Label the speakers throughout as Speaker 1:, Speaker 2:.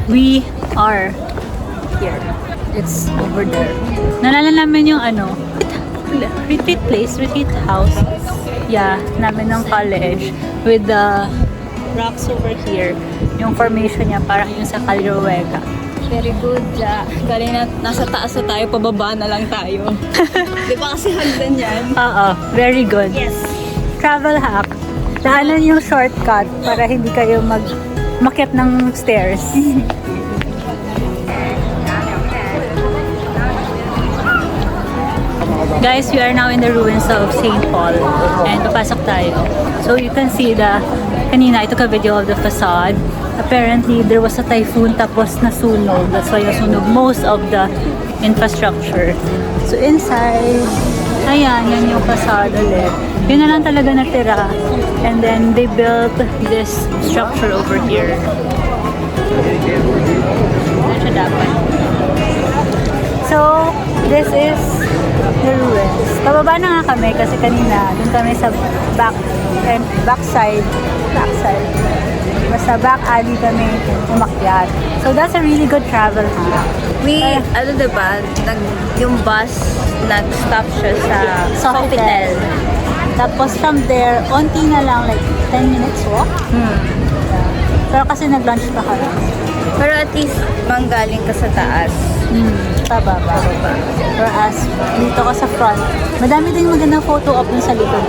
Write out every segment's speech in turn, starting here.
Speaker 1: we are here. It's over there. Nalala namin yung retreat place, retreat house. Yeah, namin ng college with the rocks over here. Yung formation niya parang yung sa Calroega.
Speaker 2: Very good. Galing na, nasa taas na tayo, pababa na lang tayo. Di ba kasi hagdan yan?
Speaker 1: Oo, very good.
Speaker 2: Yes.
Speaker 1: Travel hack. Daanan yung shortcut para hindi kayo makyat ng stairs. Guys, we are now in the ruins of St. Paul and papasok tayo. So you can see kanina I took a video of the facade. Apparently there was a typhoon tapos nasunog. That's why nasunog most of the infrastructure. So inside, ayan, yan yung facade ulit. Yun na lang talaga natira. And then they built this structure over here. Ano siya dapat? So, this is the ruins. Pababa na nga kami kasi kanina dun kami sa backside. Basta back alley kami umakyat. So that's a really good travel hack.
Speaker 2: Diba, yung bus, nag-stop siya sa Sofitel.
Speaker 1: Tapos from there, onti na lang, like 10 minutes walk. Yeah. Pero kasi nag-lunch pa kami.
Speaker 2: Pero at least, manggaling ka sa taas.
Speaker 1: Pababa. Whereas, dito ka sa front, madami din magandang photo op sa likod.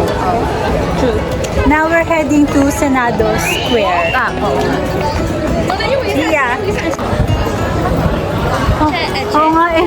Speaker 1: True. Now we're heading to Senado Square.
Speaker 2: Oo.
Speaker 1: Yeah. Oo nga eh.